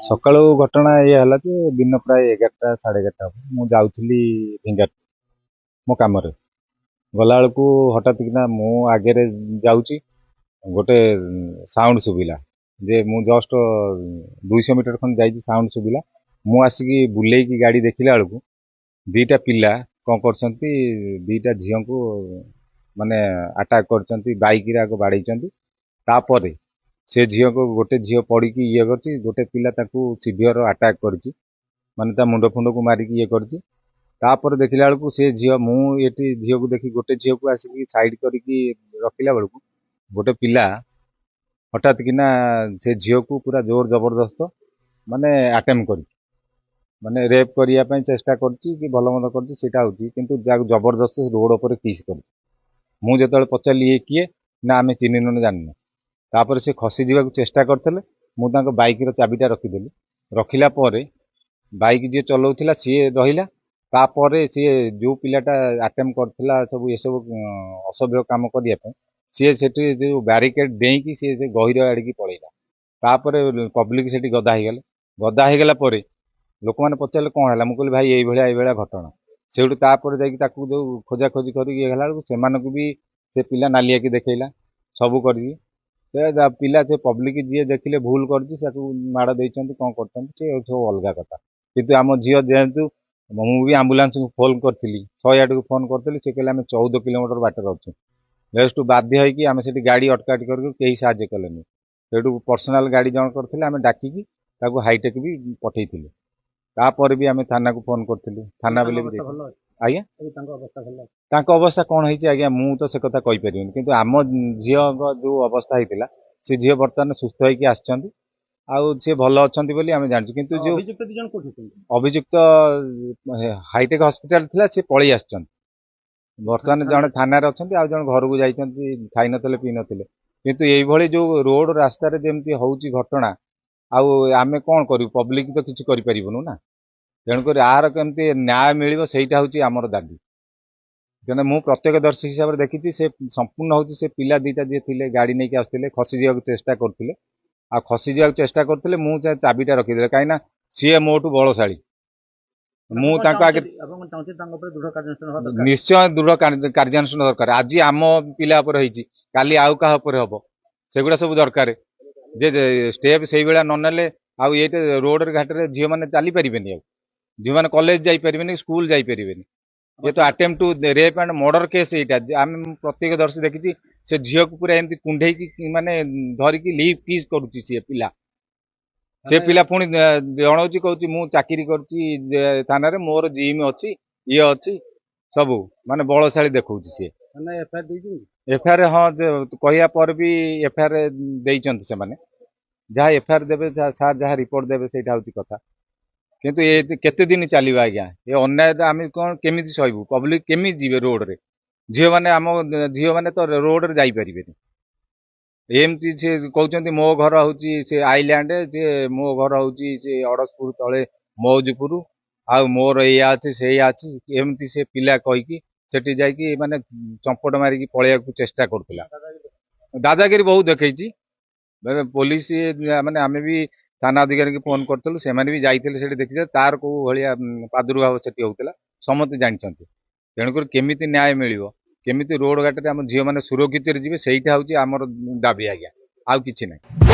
ସକାଳୁ ଘଟଣା ଏଇଆ ହେଲା ଯେ ଦିନ ପ୍ରାୟ 11ଟା 11:30 ହବ। ମୁଁ ଯାଉଥିଲି ଢେଙ୍ଗାନାଳ ମୋ କାମରେ। ଗଲାବେଳକୁ ହଠାତ୍ କିନା ମୁଁ ଆଗରେ ଯାଉଛି, ଗୋଟେ ସାଉଣ୍ଡ ଶୁଭିଲା ଯେ ମୁଁ ଜଷ୍ଟ 200 ମିଟର ଖଣ୍ଡେ ଯାଇଛି, ସାଉଣ୍ଡ ଶୁଭିଲା। ମୁଁ ଆସିକି ବୁଲେଇକି ଗାଡ଼ି ଦେଖିଲା ବେଳକୁ ଦିଟା ପିଲା କ'ଣ କରିଛନ୍ତି, ଦିଟା ଝିଅଙ୍କୁ ମାନେ ଆଟାକ୍ କରିଛନ୍ତି, ବାଇକରେ ଆଗ ବାଡ଼େଇଛନ୍ତି। ତାପରେ ସେ ଝିଅକୁ ଗୋଟେ ଝିଅ ପଡ଼ିକି ଇଏ କରିଛି, ଗୋଟେ ପିଲା ତାକୁ ସିଭିୟର ଆଟାକ୍ କରିଛି, ମାନେ ତା ମୁଣ୍ଡ ଫୁଣ୍ଡକୁ ମାରିକି ଇଏ କରିଛି। ତାପରେ ଦେଖିଲା ବେଳକୁ ସେ ଝିଅ, ମୁଁ ଏଠି ଝିଅକୁ ଦେଖି ଗୋଟେ ଝିଅକୁ ଆସିକି ସାଇଡ୍ କରିକି ରଖିଲା ବେଳକୁ ଗୋଟେ ପିଲା ହଠାତ୍ କିନା ସେ ଝିଅକୁ ପୁରା ଜୋର ଜବରଦସ୍ତ ମାନେ ଆଟେମ୍ପ କରିଛି, ମାନେ ରେପ୍ କରିବା ପାଇଁ ଚେଷ୍ଟା କରୁଛି କି ଭଲ ମନ୍ଦ କରୁଛି ସେଇଟା ହେଉଛି, କିନ୍ତୁ ଯାହାକୁ ଜବରଦସ୍ତ ରୋଡ଼ ଉପରେ କିସ୍ କରୁଛି। ମୁଁ ଯେତେବେଳେ ପଚାରିଲି ଇଏ କିଏ, ନା ଆମେ ଚିହ୍ନିନୁ ଜାଣିନୁ। ତାପରେ ସେ ଖସି ଯିବାକୁ ଚେଷ୍ଟା କରିଥିଲେ। ମୁଁ ତାଙ୍କ ବାଇକ୍ର ଚାବିଟା ରଖିଦେଲି। ରଖିଲା ପରେ ବାଇକ୍ ଯିଏ ଚଲାଉଥିଲା ସିଏ ରହିଲା। ତାପରେ ସିଏ ଯେଉଁ ପିଲାଟା ଆଟେମ୍ପ କରିଥିଲା ସବୁ ଏସବୁ ଅସଭ୍ୟ କାମ କରିବା ପାଇଁ, ସିଏ ସେଠି ଯେଉଁ ବ୍ୟାରିକେଡ୍ ଡେଇଁକି ସିଏ ସେ ଗହିର ଆଡ଼ିକି ପଳେଇଲା। ତାପରେ ପବ୍ଲିକ ସେଠି ଗଦା ହେଇଗଲେ। ଗଦା ହେଇଗଲା ପରେ ଲୋକମାନେ ପଚାରିଲେ କ'ଣ ହେଲା, ମୁଁ କହିଲି ଭାଇ ଏଇଭଳିଆ ଘଟଣା। ସେଇଠୁ ତାପରେ ଯାଇକି ତାକୁ ଯେଉଁ ଖୋଜାଖୋଜି କରିକି ଇଏ ହେଲା ବେଳକୁ ସେମାନଙ୍କୁ ବି ସେ ପିଲା ନାଲିଆକି ଦେଖେଇଲା, ସବୁ କରିକି। ସେ ପିଲା ସେ ପବ୍ଲିକ ଯିଏ ଦେଖିଲେ ଭୁଲ କରିଛି, ତାକୁ ମାଡ଼ ଦେଇଛନ୍ତି, କ'ଣ କରୁଛନ୍ତି, ସେ ସବୁ ଅଲଗା କଥା। କିନ୍ତୁ ଆମ ଝିଅ ଯେହେତୁ, ମୁଁ ବି ଆମ୍ବୁଲାନ୍ସକୁ ଫୋନ୍ କରିଥିଲି, 108କୁ ଫୋନ୍ କରିଥିଲି। ସେ କହିଲେ ଆମେ 14 କିଲୋମିଟର ବାଟରେ ଅଛୁ। ନେକ୍ସଟ ବାଧ୍ୟ ହେଇକି ଆମେ ସେଠି ଗାଡ଼ି ଅଟକାଟି କରିକି କେହି ସାହାଯ୍ୟ କଲେନି। ସେଇଠୁ ପର୍ସନାଲ ଗାଡ଼ି ଜଣକର ଥିଲେ, ଆମେ ଡାକିକି ତାକୁ ହାଇଟେକ୍ ବି ପଠେଇଥିଲୁ। ତାପରେ ବି ଆମେ ଥାନାକୁ ଫୋନ୍ କରିଥିଲୁ, ଥାନା ବୋଲି ବି ଆଜ୍ଞା ତାଙ୍କ ଅବସ୍ଥା କ'ଣ ହେଇଛି ଆଜ୍ଞା ମୁଁ ତ ସେ କଥା କହିପାରିବିନି, କିନ୍ତୁ ଆମ ଝିଅଙ୍କ ଯେଉଁ ଅବସ୍ଥା ହେଇଥିଲା, ସେ ଝିଅ ବର୍ତ୍ତମାନ ସୁସ୍ଥ ହେଇକି ଆସିଛନ୍ତି, ଆଉ ସିଏ ଭଲ ଅଛନ୍ତି ବୋଲି ଆମେ ଜାଣିଛୁ। କିନ୍ତୁ ଯେଉଁ ଅଭିଯୁକ୍ତ ହାଇଟେକ୍ ହସ୍ପିଟାଲ ଥିଲା, ସେ ପଳେଇ ଆସିଛନ୍ତି ବର୍ତ୍ତମାନ। ଜଣେ ଥାନାରେ ଅଛନ୍ତି, ଆଉ ଜଣେ ଘରକୁ ଯାଇଛନ୍ତି, ଖାଇନଥିଲେ ପିଇ ନଥିଲେ। କିନ୍ତୁ ଏଇଭଳି ଯେଉଁ ରୋଡ ରାସ୍ତାରେ ଯେମିତି ହେଉଛି ଘଟଣା, ଆଉ ଆମେ କ'ଣ କରିବୁ, ପବ୍ଲିକ ତ କିଛି କରିପାରିବୁନୁ ନା। ତେଣୁକରି ଆର କେମିତି ନ୍ୟାୟ ମିଳିବ ସେଇଟା ହେଉଛି ଆମର ଦାବି। କାହିଁକିନା ମୁଁ ପ୍ରତ୍ୟକ୍ଷଦର୍ଶୀ ହିସାବରେ ଦେଖିଛି, ସେ ସମ୍ପୂର୍ଣ୍ଣ ହେଉଛି ସେ ପିଲା ଦିଟା ଯିଏ ଥିଲେ ଗାଡ଼ି ନେଇକି ଆସୁଥିଲେ, ଖସି ଯିବାକୁ ଚେଷ୍ଟା କରୁଥିଲେ। ଆଉ ଖସି ଯିବାକୁ ଚେଷ୍ଟା କରୁଥିଲେ, ମୁଁ ଚାବିଟା ରଖିଦେଲି, କାହିଁକିନା ସିଏ ମୋଠୁ ବଳଶାଳୀ। ମୁଁ ତାଙ୍କ ଆଗେ ନିଶ୍ଚୟ ଦୃଢ଼ କାର୍ଯ୍ୟାନୁଷ୍ଠାନ ଦରକାର। ଆଜି ଆମ ପିଲା ଉପରେ ହେଇଛି, କାଲି ଆଉ କାହା ଉପରେ ହବ, ସେଗୁଡ଼ା ସବୁ ଦରକାର। ଯେ ଷ୍ଟେପ୍ ସେଇଭଳିଆ ନ ନେଲେ ଆଉ ଏଇଟା ରୋଡରେ ଘାଟରେ ଝିଅମାନେ ଚାଲିପାରିବେନି, ଆଉ ଝିଅମାନେ କଲେଜ ଯାଇପାରିବେନି, ସ୍କୁଲ ଯାଇପାରିବେନି। ଏ ତ attempt to rape and murder case ଏଇଟା। ଆମେ ପ୍ରତ୍ୟକ୍ଷଦର୍ଶୀ ଦେଖିଛି, ସେ ଝିଅକୁ ପୁରା ଏମିତି କୁଣ୍ଢେଇକି ମାନେ ଧରିକି ଲିପ୍ କିସ୍ କରୁଛି ସେ ପିଲା। ସେ ପିଲା ପୁଣି ଜଣଉଛି, କହୁଛି ମୁଁ ଚାକିରି କରୁଛି ଥାନାରେ, ମୋର ଜିମ୍ ଅଛି, ଇଏ ଅଛି, ସବୁ ମାନେ ବଳଶାଳୀ ଦେଖଉଛି ସିଏ। ଏଫଆଇଆର ହଁ କହିବା ପରେ ବି ଏଫଆଇଆର ଦେଇଛନ୍ତି ସେମାନେ। ଯାହା ଏଫଆଇଆର ଦେବେ, ସାର୍ ଯାହା ରିପୋର୍ଟ ଦେବେ, ସେଇଟା ହେଉଛି କଥା। କିନ୍ତୁ ଏ କେତେ ଦିନ ଚାଲିବ ଆଜ୍ଞା ଏ ଅନ୍ୟାୟ? ଆମେ କ'ଣ କେମିତି ସହିବୁ? ପବ୍ଲିକ କେମିତି ଯିବେ ରୋଡରେ? ଝିଅମାନେ, ଆମ ଝିଅମାନେ ତ ରୋଡରେ ଯାଇପାରିବେନି। ଏମିତି ସେ କହୁଛନ୍ତି ମୋ ଘର ହେଉଛି ସେ ଆଇଲ୍ୟାଣ୍ଡ, ସେ ମୋ ଘର ହେଉଛି ସେ ଅଡ଼ଶପୁର ତଳେ ମୌଜପୁର, ଆଉ ମୋର ଏଇଆ ଅଛି ସେଇଆ ଅଛି, ଏମିତି ସେ ପିଲା କହିକି ସେଠି ଯାଇକି ମାନେ ଚମ୍ପଟ ମାରିକି ପଳେଇବାକୁ ଚେଷ୍ଟା କରୁଥିଲା। ଦାଦାଗିରି ବହୁତ ଦେଖେଇଛି। ପୋଲିସ ମାନେ ଆମେ ବି ଥାନା ଅଧିକାରୀକି ଫୋନ୍ କରିଥିଲୁ, ସେମାନେ ବି ଯାଇଥିଲେ ସେଠି ଦେଖିଥିଲେ, ତାର କୋଉ ଭଳିଆ ପ୍ରାଦୁର୍ଭାବ ସେଠି ହଉଥିଲା ସମସ୍ତେ ଜାଣିଛନ୍ତି। ତେଣୁକରି କେମିତି ନ୍ୟାୟ ମିଳିବ, କେମିତି ରୋଡ ଘାଟରେ ଆମ ଝିଅମାନେ ସୁରକ୍ଷିତରେ ଯିବେ, ସେଇଟା ହେଉଛି ଆମର ଦାବି ଆଜ୍ଞା, ଆଉ କିଛି ନାହିଁ।